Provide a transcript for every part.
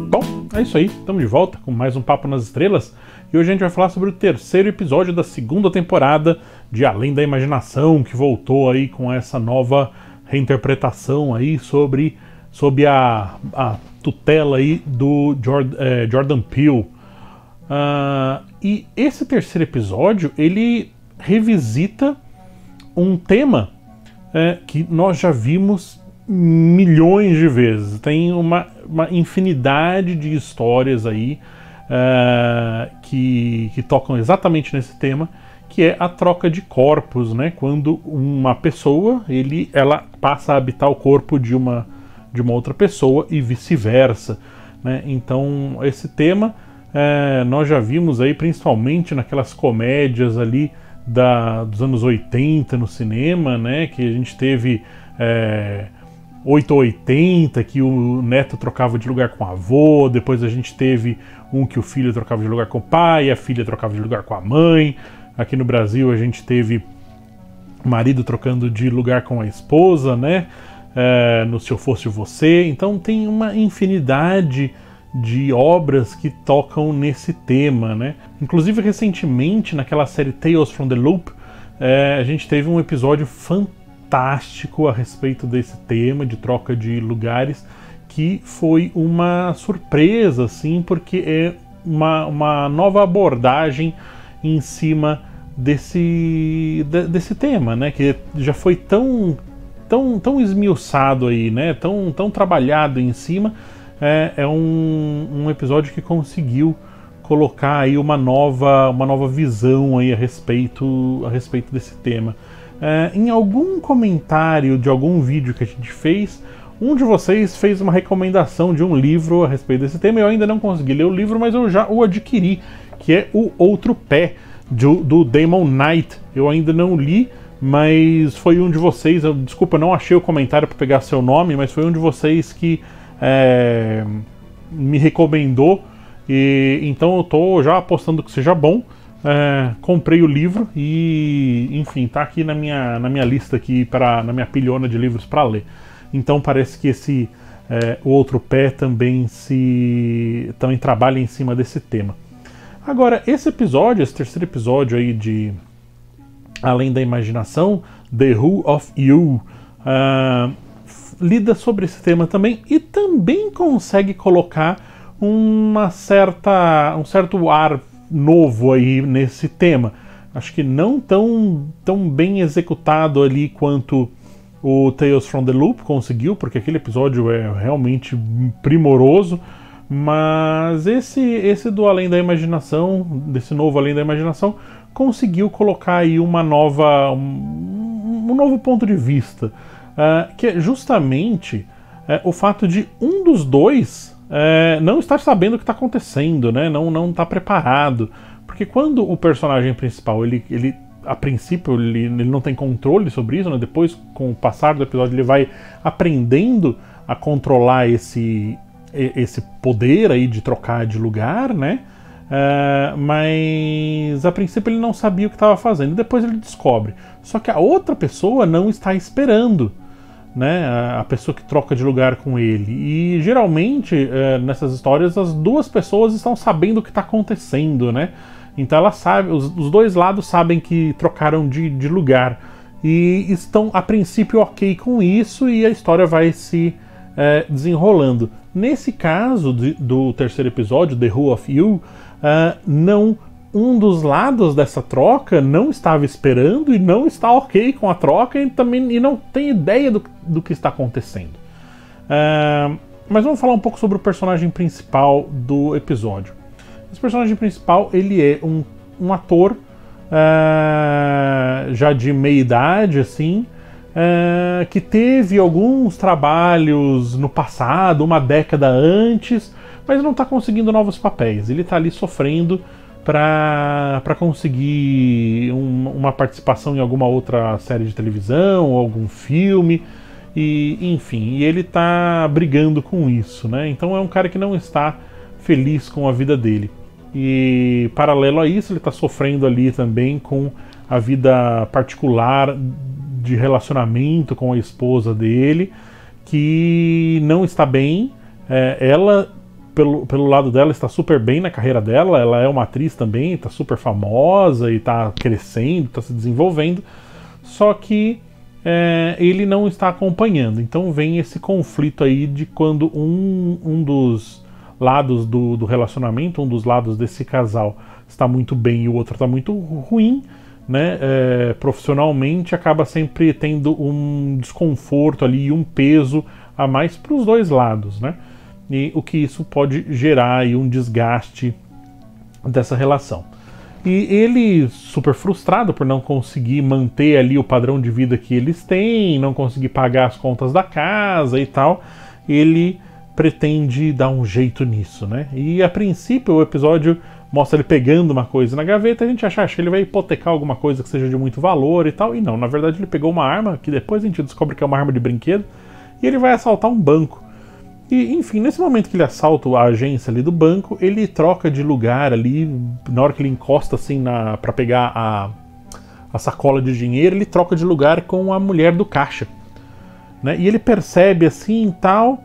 Bom, é isso aí, estamos de volta com mais um Papo nas Estrelas e hoje a gente vai falar sobre o terceiro episódio da segunda temporada de Além da Imaginação, que voltou aí com essa nova reinterpretação aí sob a tutela aí do Jordan Peele. E esse terceiro episódio, ele revisita um tema que nós já vimos milhões de vezes. Tem uma infinidade de histórias aí que tocam exatamente nesse tema, que é a troca de corpos, né? Quando uma pessoa ela passa a habitar o corpo de uma outra pessoa e vice-versa, né? Então esse tema nós já vimos aí principalmente naquelas comédias ali dos anos 80 no cinema, né? Que a gente teve 8 ou 80, que o neto trocava de lugar com o avô, depois a gente teve um que o filho trocava de lugar com o pai, a filha trocava de lugar com a mãe. Aqui no Brasil a gente teve o marido trocando de lugar com a esposa, né? No Se Eu Fosse Você. Então tem uma infinidade de obras que tocam nesse tema, né? Inclusive recentemente naquela série Tales from the Loop a gente teve um episódio fantástico a respeito desse tema de troca de lugares, que foi uma surpresa, assim, porque é uma nova abordagem em cima desse tema, né? Que já foi tão esmiuçado aí, né? Tão trabalhado em cima. É um episódio que conseguiu colocar aí uma nova visão aí a respeito desse tema. Em algum comentário de algum vídeo que a gente fez, um de vocês fez uma recomendação de um livro a respeito desse tema. Eu ainda não consegui ler o livro, mas eu já o adquiri, que é O Outro Pé, do Damon Knight. Eu ainda não li, mas foi um de vocês, desculpa, eu não achei o comentário para pegar seu nome, mas foi um de vocês que me recomendou, e então eu tô já apostando que seja bom. Comprei o livro e, enfim, tá aqui na minha lista aqui, na minha pilhona de livros para ler. Então parece que O Outro Pé também trabalha em cima desse tema. Agora, esse terceiro episódio aí de Além da Imaginação, The Who of You, lida sobre esse tema também e também consegue colocar um certo ar novo aí nesse tema. Acho que não tão bem executado ali quanto o Tales from the Loop conseguiu, porque aquele episódio é realmente primoroso, mas esse do Além da Imaginação, desse novo Além da Imaginação, conseguiu colocar aí um novo ponto de vista, que é justamente o fato de um dos dois não estar sabendo o que está acontecendo, né? Não está preparado, porque quando o personagem principal ele a princípio ele não tem controle sobre isso, né? Depois, com o passar do episódio, ele vai aprendendo a controlar esse poder aí de trocar de lugar, né? Mas a princípio ele não sabia o que estava fazendo, depois ele descobre. Só que a outra pessoa não está esperando, né, a pessoa que troca de lugar com ele. E geralmente nessas histórias as duas pessoas estão sabendo o que está acontecendo, né? Então ela sabe, os dois lados sabem que trocaram de lugar e estão a princípio ok com isso, e a história vai se desenrolando. Nesse caso do terceiro episódio, The Who of You, um dos lados dessa troca não estava esperando e não está ok com a troca e não tem ideia do que está acontecendo. Mas vamos falar um pouco sobre o personagem principal do episódio. Esse personagem principal, ele é um ator já de meia idade, assim, que teve alguns trabalhos no passado, uma década antes, mas não está conseguindo novos papéis. Ele está ali sofrendo para conseguir uma participação em alguma outra série de televisão ou algum filme, e enfim, e ele tá brigando com isso, né? Então é um cara que não está feliz com a vida dele. E paralelo a isso, ele está sofrendo ali também com a vida particular de relacionamento com a esposa dele, que não está bem. Ela, pelo lado dela, está super bem na carreira dela, ela é uma atriz também, está super famosa e está crescendo, está se desenvolvendo, só que ele não está acompanhando. Então vem esse conflito aí de quando um dos lados do relacionamento, um dos lados desse casal está muito bem e o outro está muito ruim, né? Profissionalmente, acaba sempre tendo um desconforto ali, um peso a mais para os dois lados, né? E o que isso pode gerar aí um desgaste dessa relação. E ele, super frustrado por não conseguir manter ali o padrão de vida que eles têm, não conseguir pagar as contas da casa e tal, ele pretende dar um jeito nisso, né? E a princípio o episódio mostra ele pegando uma coisa na gaveta, a gente acha que ele vai hipotecar alguma coisa que seja de muito valor e tal, e não, na verdade ele pegou uma arma, que depois a gente descobre que é uma arma de brinquedo, e ele vai assaltar um banco. E, enfim, nesse momento que ele assalta a agência ali do banco, ele troca de lugar ali, na hora que ele encosta assim pra pegar a sacola de dinheiro, ele troca de lugar com a mulher do caixa, né? E ele percebe assim e tal,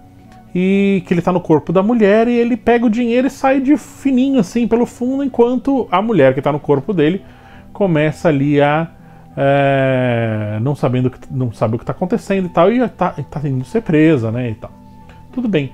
e que ele tá no corpo da mulher, e ele pega o dinheiro e sai de fininho assim pelo fundo, enquanto a mulher que tá no corpo dele começa ali a não sabe o que tá acontecendo e tal, e tá indo ser presa, né, e tal. Tudo bem.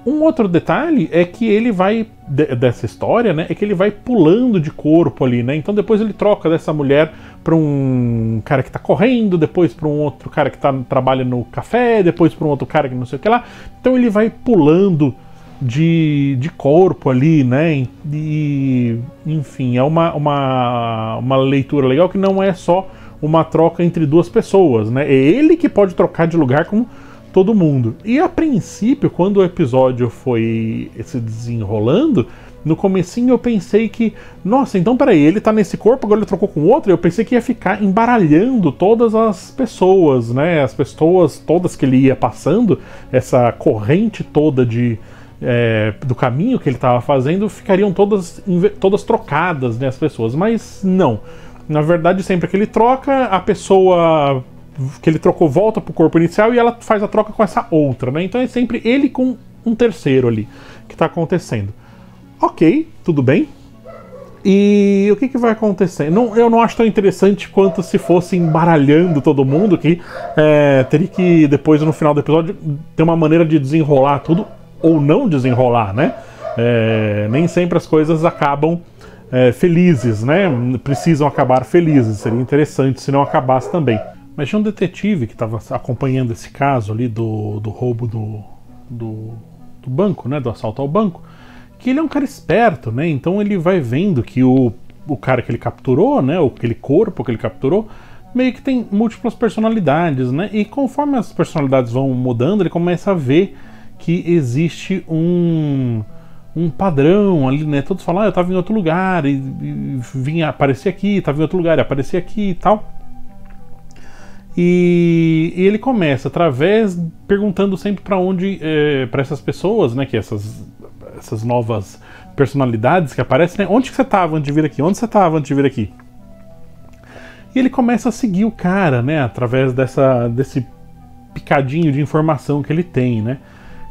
Um outro detalhe é que ele vai, dessa história, né, é que ele vai pulando de corpo ali, né, então depois ele troca dessa mulher para um cara que tá correndo, depois para um outro cara que trabalha no café, depois para um outro cara que não sei o que lá, então ele vai pulando de corpo ali, né, e enfim, é uma leitura legal que não é só uma troca entre duas pessoas, né, é ele que pode trocar de lugar com todo mundo. E a princípio, quando o episódio foi se desenrolando, no comecinho eu pensei que, nossa, então peraí, ele tá nesse corpo, agora ele trocou com outro, eu pensei que ia ficar embaralhando todas as pessoas, né, as pessoas todas que ele ia passando, essa corrente toda do caminho que ele estava fazendo, ficariam todas trocadas, né, as pessoas, mas não. Na verdade, sempre que ele troca, a pessoa que ele trocou volta pro corpo inicial e ela faz a troca com essa outra, né? Então é sempre ele com um terceiro ali que tá acontecendo. Ok, tudo bem. E o que vai acontecer? Eu não acho tão interessante quanto se fosse embaralhando todo mundo, que teria que depois, no final do episódio, ter uma maneira de desenrolar tudo, ou não desenrolar, né? Nem sempre as coisas acabam felizes, né? Precisam acabar felizes. Seria interessante se não acabasse também. Mas tinha um detetive que estava acompanhando esse caso ali do roubo do banco, né, do assalto ao banco, que ele é um cara esperto, né, então ele vai vendo que o cara que ele capturou, né, aquele corpo que ele capturou, meio que tem múltiplas personalidades, né, e conforme as personalidades vão mudando, ele começa a ver que existe um padrão ali, né, todos falam, eu estava em outro lugar, e vinha aparecer aqui, estava em outro lugar, e aparecer aqui e tal. E ele começa perguntando sempre para onde, para essas pessoas, né, que essas novas personalidades que aparecem, né, onde que você estava antes de vir aqui? Onde você estava antes de vir aqui? E ele começa a seguir o cara, né, através desse picadinho de informação que ele tem, né?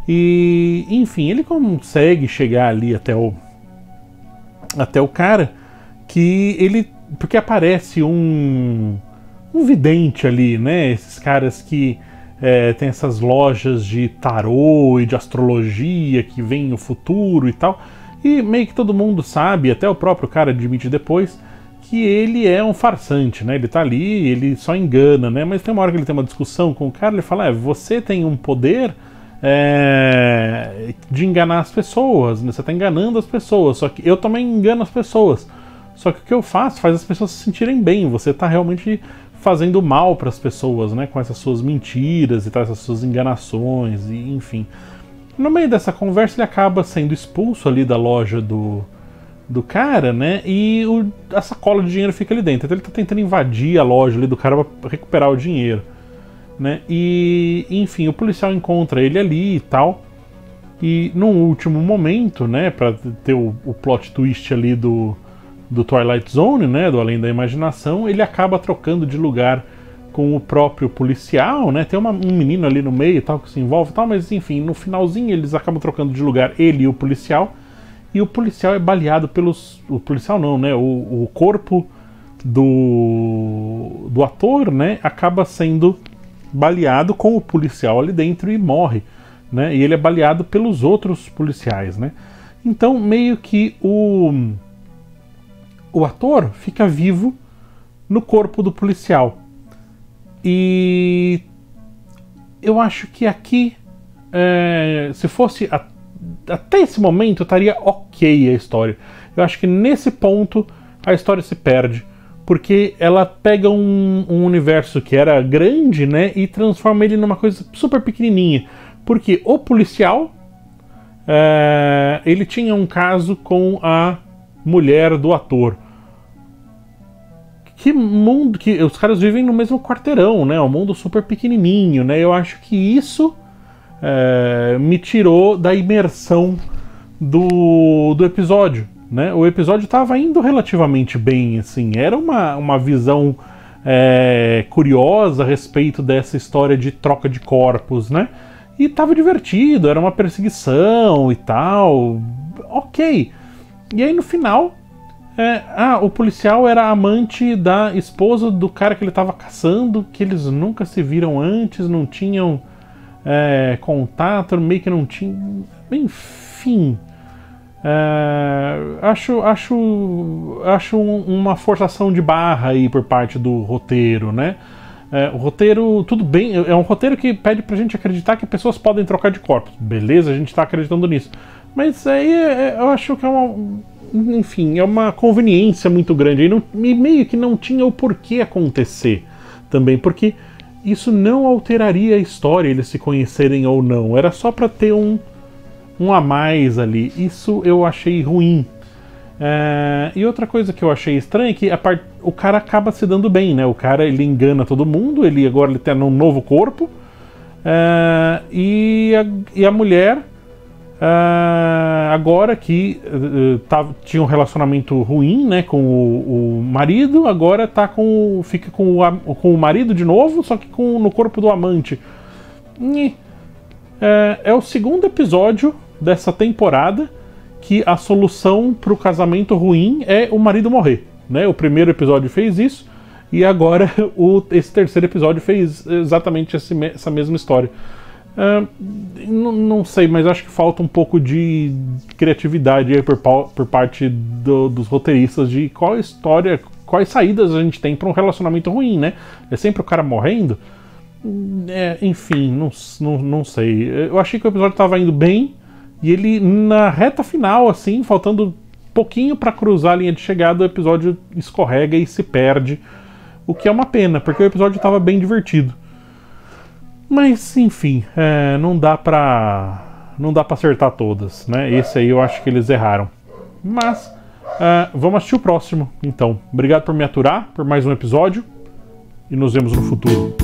E, enfim, ele consegue chegar ali até o cara, porque aparece um vidente ali, né? Esses caras que tem essas lojas de tarô e de astrologia que veem o futuro e tal. E meio que todo mundo sabe, até o próprio cara admite depois, que ele é um farsante, né? Ele tá ali, ele só engana, né? Mas tem uma hora que ele tem uma discussão com o cara, ele fala, você tem um poder de enganar as pessoas, né? Você tá enganando as pessoas, só que eu também engano as pessoas. Só que o que eu faço faz as pessoas se sentirem bem, você tá realmente fazendo mal para as pessoas, né, com essas suas mentiras e tal, essas suas enganações, e enfim. No meio dessa conversa ele acaba sendo expulso ali da loja do cara, né, e a sacola de dinheiro fica ali dentro. Então ele tá tentando invadir a loja ali do cara para recuperar o dinheiro, né, e enfim, o policial encontra ele ali e tal, e num último momento, né, para ter o plot twist ali do Twilight Zone, né, do Além da Imaginação, ele acaba trocando de lugar com o próprio policial, né? Tem um menino ali no meio e tal que se envolve e tal, mas enfim, no finalzinho eles acabam trocando de lugar, ele e o policial é baleado pelos... O policial não, né? O corpo do ator, né? Acaba sendo baleado com o policial ali dentro e morre, né? E ele é baleado pelos outros policiais, né? Então, meio que o ator fica vivo no corpo do policial. E eu acho que aqui, se fosse até esse momento, estaria ok a história. Eu acho que nesse ponto a história se perde, porque ela pega um universo que era grande, né, e transforma ele numa coisa super pequenininha. Porque o policial, ele tinha um caso com a mulher do ator. Que mundo, que os caras vivem no mesmo quarteirão, né? Um mundo super pequenininho, né? Eu acho que isso me tirou da imersão do episódio, né? O episódio estava indo relativamente bem, assim. Era uma visão curiosa a respeito dessa história de troca de corpos, né? E estava divertido, era uma perseguição e tal. Ok. E aí no final... o policial era amante da esposa do cara que ele estava caçando, que eles nunca se viram antes, não tinham contato, meio que não tinham... Enfim... acho uma forçação de barra aí por parte do roteiro, né? O roteiro, tudo bem, é um roteiro que pede pra gente acreditar que pessoas podem trocar de corpos. Beleza, a gente tá acreditando nisso. Mas aí eu acho que enfim, é uma conveniência muito grande. E meio que não tinha o porquê acontecer também, porque isso não alteraria a história, eles se conhecerem ou não. Era só pra ter um a mais ali. Isso eu achei ruim. E outra coisa que eu achei estranha é que o cara acaba se dando bem, né? O cara, ele engana todo mundo, agora ele tem um novo corpo. E a mulher... agora que tinha um relacionamento ruim, né, com o marido, agora fica com o marido de novo, só que no corpo do amante. É o segundo episódio dessa temporada que a solução para o casamento ruim é o marido morrer, né? O primeiro episódio fez isso e agora esse terceiro episódio fez exatamente essa mesma história. Não sei, mas acho que falta um pouco de criatividade aí por parte dos roteiristas de qual história, quais saídas a gente tem para um relacionamento ruim, né? É sempre o cara morrendo. Enfim, não sei. Eu achei que o episódio estava indo bem e ele, na reta final, assim, faltando pouquinho para cruzar a linha de chegada, o episódio escorrega e se perde. O que é uma pena, porque o episódio estava bem divertido. Mas, enfim, não dá pra acertar todas, né? Esse aí eu acho que eles erraram. Mas, vamos assistir o próximo, então. Obrigado por me aturar, por mais um episódio. E nos vemos no futuro.